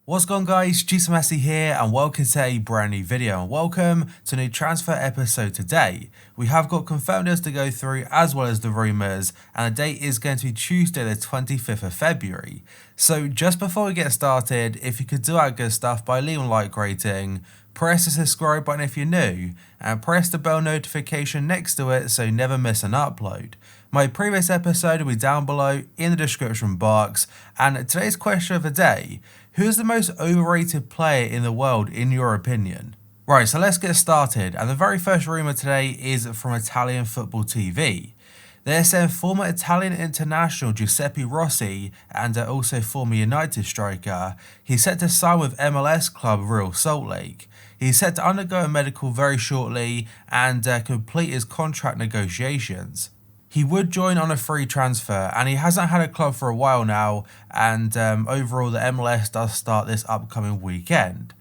What's going on, guys? Giuseppe here and welcome to a brand new video and welcome to a new transfer episode today. We have got confirmed deals to go through as well as the rumours, and the date is going to be Tuesday the 25th of February. So just before we get started, if you could do our good stuff by leaving a like rating, press the subscribe button if you're new, and press the bell notification next to it so you never miss an upload. My previous episode will be down below in the description box, and today's question of the day: who is the most overrated player in the world in your opinion? Right, so let's get started, and the very first rumour today is from Italian Football TV. They're saying former Italian international Giuseppe Rossi and also former United striker, he's set to sign with MLS club Real Salt Lake. He's set to undergo a medical very shortly and complete his contract negotiations. He would join on a free transfer, and he hasn't had a club for a while now, and overall the MLS does start this upcoming weekend.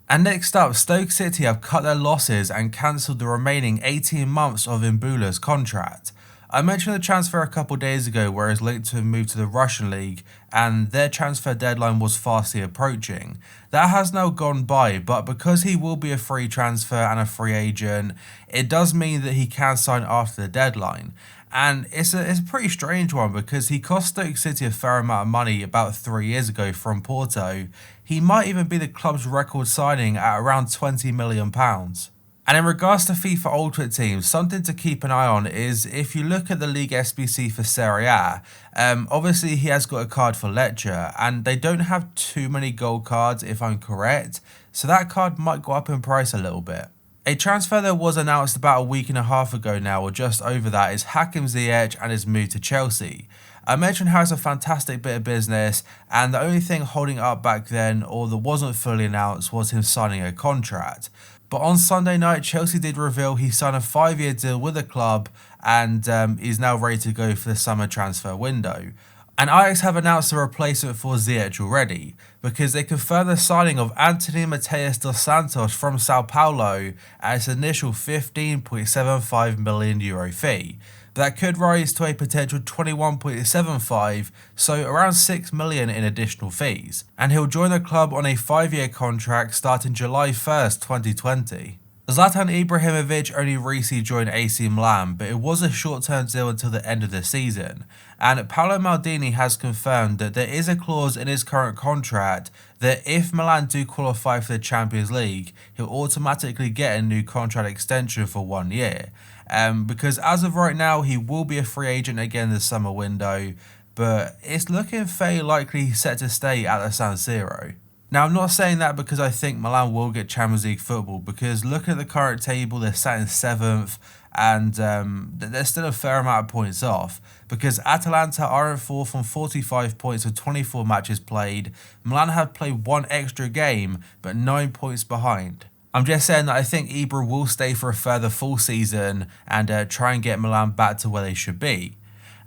And next up, Stoke City have cut their losses and cancelled the remaining 18 months of Imbula's contract. I mentioned the transfer a couple days ago where he's linked to a move to the Russian league, and their transfer deadline was fastly approaching. That has now gone by, but because he will be a free transfer and a free agent, it does mean that he can sign after the deadline. And it's a pretty strange one because he cost Stoke City a fair amount of money about 3 years ago from Porto. He might even be the club's record signing at around £20 million. And in regards to FIFA Ultimate Team, something to keep an eye on is if you look at the League SBC for Serie A, obviously he has got a card for Lecce and they don't have too many gold cards if I'm correct, so that card might go up in price a little bit. A transfer that was announced about a week and a half ago now, or just over that, is Hakim Ziyech and his move to Chelsea. I mentioned how it's a fantastic bit of business, and the only thing holding it up back then, or that wasn't fully announced, was him signing a contract. But on Sunday night, Chelsea did reveal he signed a 5-year deal with the club and is now ready to go for the summer transfer window. And Ajax have announced a replacement for Ziyech already, because they confirmed the signing of Antony dos Santos from Sao Paulo at its initial €15.75 million fee. That could rise to a potential 21.75, so around 6 million in additional fees. And he'll join the club on a 5-year contract starting July 1st, 2020. Zlatan Ibrahimovic only recently joined AC Milan, but it was a short-term deal until the end of the season. And Paolo Maldini has confirmed that there is a clause in his current contract that if Milan do qualify for the Champions League, he'll automatically get a new contract extension for 1 year. Because as of right now, he will be a free agent again this summer window, but it's looking fairly likely he's set to stay at the San Siro. Now, I'm not saying that because I think Milan will get Champions League football, because looking at the current table, they're sat in 7th, and they're still a fair amount of points off, because Atalanta are in 4th on 45 points with 24 matches played. Milan have played 1 extra game, but 9 points behind. I'm just saying that I think Ibra will stay for a further full season and try and get Milan back to where they should be.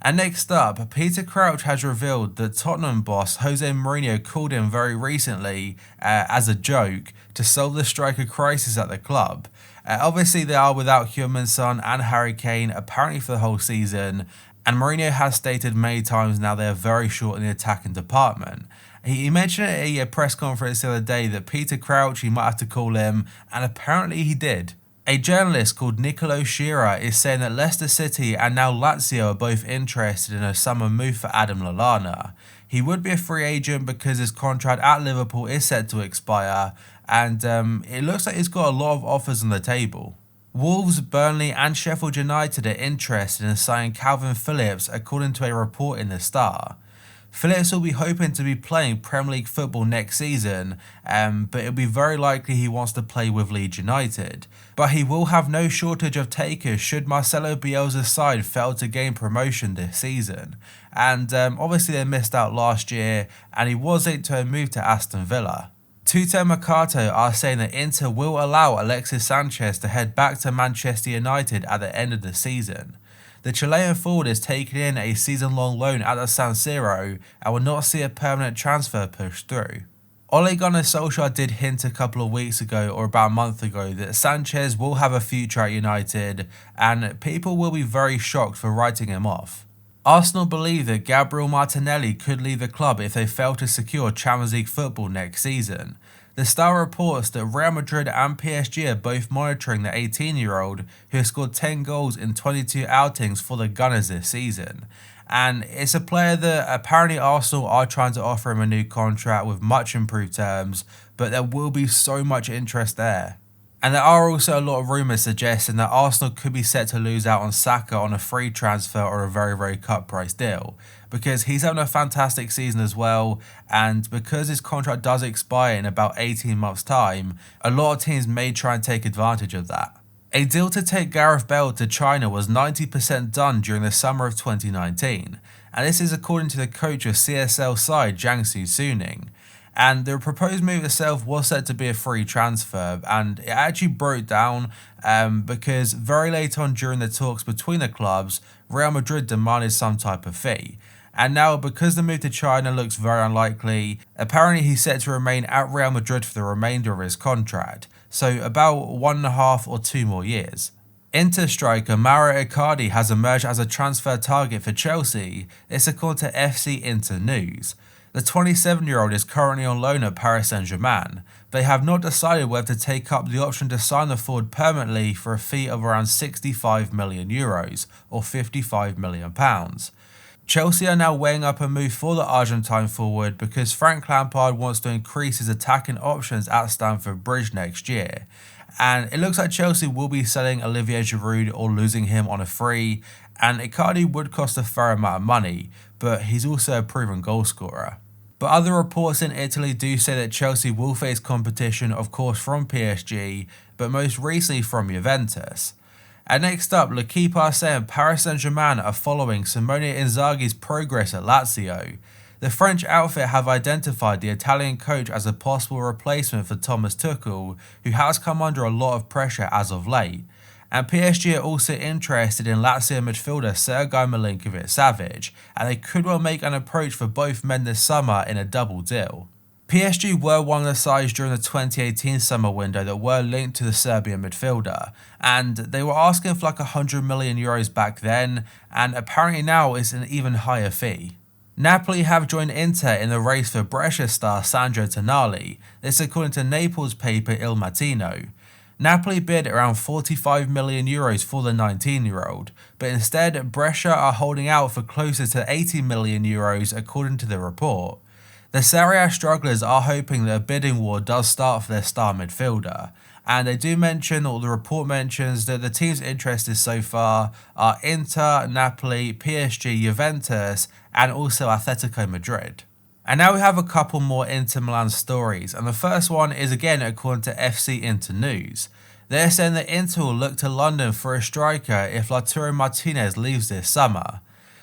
And next up, Peter Crouch has revealed that Tottenham boss Jose Mourinho called him very recently as a joke to solve the striker crisis at the club. Obviously they are without Heung-min-son and Harry Kane apparently for the whole season, and Mourinho has stated many times now they are very short in the attacking department. He mentioned at a press conference the other day that Peter Crouch, he might have to call him, and apparently he did. A journalist called Nicolo Shearer is saying that Leicester City and now Lazio are both interested in a summer move for Adam Lallana. He would be a free agent because his contract at Liverpool is set to expire, and it looks like he's got a lot of offers on the table. Wolves, Burnley and Sheffield United are interested in signing Kalvin Phillips, according to a report in the Star. Phillips will be hoping to be playing Premier League football next season, but it'll be very likely he wants to play with Leeds United. But he will have no shortage of takers should Marcelo Bielsa's side fail to gain promotion this season. And obviously they missed out last year, and he was linked to a move to Aston Villa. Tuto Mercato are saying that Inter will allow Alexis Sanchez to head back to Manchester United at the end of the season. The Chilean forward is taking in a season-long loan at the San Siro and will not see a permanent transfer pushed through. Ole Gunnar Solskjaer did hint a couple of weeks ago, or about a month ago, that Sanchez will have a future at United, and people will be very shocked for writing him off. Arsenal believe that Gabriel Martinelli could leave the club if they fail to secure Champions League football next season. The Star reports that Real Madrid and PSG are both monitoring the 18-year-old who has scored 10 goals in 22 outings for the Gunners this season. And it's a player that apparently Arsenal are trying to offer him a new contract with much improved terms, but there will be so much interest there. And there are also a lot of rumours suggesting that Arsenal could be set to lose out on Saka on a free transfer or a very cut price deal, because he's having a fantastic season as well, and because his contract does expire in about 18 months time, a lot of teams may try and take advantage of that. A deal to take Gareth Bale to China was 90% done during the summer of 2019, and this is according to the coach of CSL side Jiangsu Suning. And the proposed move itself was said to be a free transfer, and it actually broke down because very late on during the talks between the clubs, Real Madrid demanded some type of fee. And now, because the move to China looks very unlikely, apparently he's set to remain at Real Madrid for the remainder of his contract, so about 1.5 or 2 more years. Inter striker Mauro Icardi has emerged as a transfer target for Chelsea, this according to FC Inter News. The 27-year-old is currently on loan at Paris Saint-Germain. They have not decided whether to take up the option to sign the forward permanently for a fee of around €65 million or £55 million. Chelsea are now weighing up a move for the Argentine forward because Frank Lampard wants to increase his attacking options at Stamford Bridge next year. And it looks like Chelsea will be selling Olivier Giroud or losing him on a free, and Icardi would cost a fair amount of money, but he's also a proven goalscorer. But other reports in Italy do say that Chelsea will face competition, of course, from PSG, but most recently from Juventus. And next up, L'Equipe are saying Paris Saint-Germain are following Simone Inzaghi's progress at Lazio. The French outfit have identified the Italian coach as a possible replacement for Thomas Tuchel, who has come under a lot of pressure as of late. And PSG are also interested in Lazio midfielder Sergej Milinkovic-Savic, and they could well make an approach for both men this summer in a double deal. PSG were one of the sides during the 2018 summer window that were linked to the Serbian midfielder, and they were asking for like €100 million back then, and apparently now it's an even higher fee. Napoli have joined Inter in the race for Brescia star Sandro Tonali, this according to Naples paper Il Mattino. Napoli bid around €45 million for the 19-year-old, but instead Brescia are holding out for closer to €80 million according to the report. The Serie A strugglers are hoping that a bidding war does start for their star midfielder, and they do mention, or the report mentions, that the teams interested so far are Inter, Napoli, PSG, Juventus, and also Atletico Madrid. And now we have a couple more Inter Milan stories, and the first one is again according to FC Inter News. They're saying that Inter will look to London for a striker if Lautaro Martinez leaves this summer.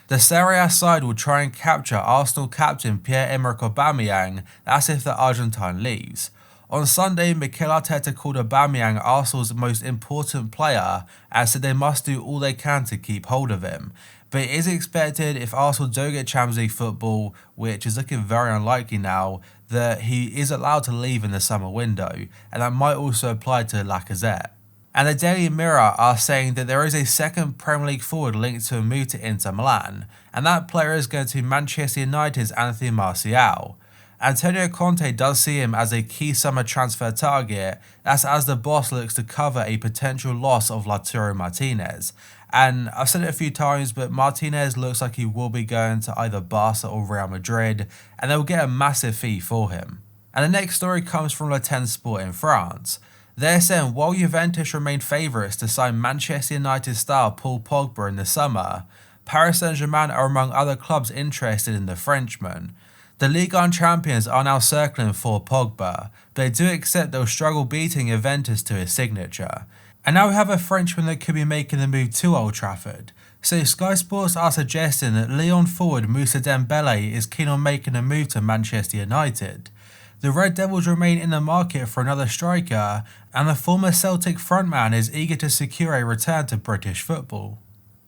The Serie A side will try and capture Arsenal captain Pierre-Emerick Aubameyang, that's if the Argentine leaves. On Sunday, Mikel Arteta called Aubameyang Arsenal's most important player and said they must do all they can to keep hold of him. But it is expected if Arsenal don't get Champions League football, which is looking very unlikely now, that he is allowed to leave in the summer window, and that might also apply to Lacazette. And the Daily Mirror are saying that there is a second Premier League forward linked to a move to Inter Milan, and that player is going to Manchester United's Anthony Martial. Antonio Conte does see him as a key summer transfer target, that's as the boss looks to cover a potential loss of Lautaro Martinez. And I've said it a few times, but Martinez looks like he will be going to either Barca or Real Madrid, and they'll get a massive fee for him. And the next story comes from Le Ten Sport in France. They're saying while Juventus remain favourites to sign Manchester United star Paul Pogba in the summer, Paris Saint-Germain are among other clubs interested in the Frenchman. The Ligue 1 champions are now circling for Pogba, but they do accept they'll struggle beating Juventus to his signature. And now we have a Frenchman that could be making the move to Old Trafford. So Sky Sports are suggesting that Lyon forward Moussa Dembele is keen on making a move to Manchester United. The Red Devils remain in the market for another striker, and the former Celtic frontman is eager to secure a return to British football.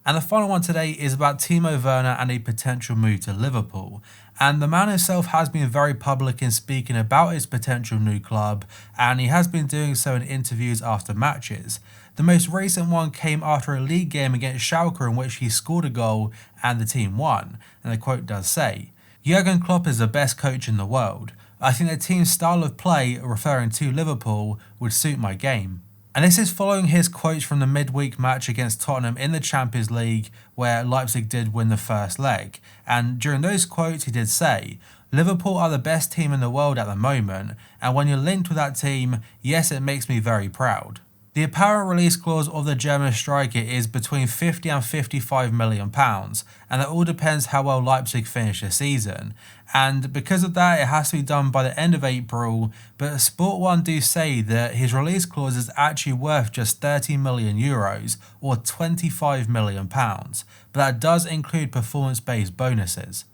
And the final one today is about Timo Werner and a potential move to Liverpool. And the man himself has been very public in speaking about his potential new club, and he has been doing so in interviews after matches. The most recent one came after a league game against Schalke in which he scored a goal and the team won, and the quote does say, "Jurgen Klopp is the best coach in the world. I think the team's style of play," referring to Liverpool, "would suit my game." And this is following his quotes from the midweek match against Tottenham in the Champions League, where Leipzig did win the first leg. And during those quotes he did say, "Liverpool are the best team in the world at the moment, and when you're linked with that team, yes, it makes me very proud." The apparent release clause of the German striker is between £50 and £55 million, and that all depends how well Leipzig finish the season. And because of that, it has to be done by the end of April, but Sport 1 do say that his release clause is actually worth just €30 million or £25 million, but that does include performance-based bonuses.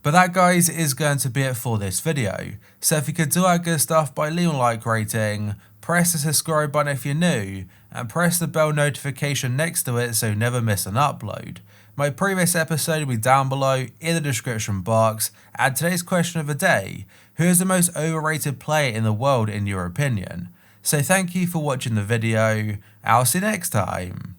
But that, guys, is going to be it for this video. So if you could do that good stuff by leaving a like rating, press the subscribe button if you're new, and press the bell notification next to it so you never miss an upload. My previous episode will be down below in the description box, and today's question of the day: who is the most overrated player in the world in your opinion? So thank you for watching the video, I'll see you next time.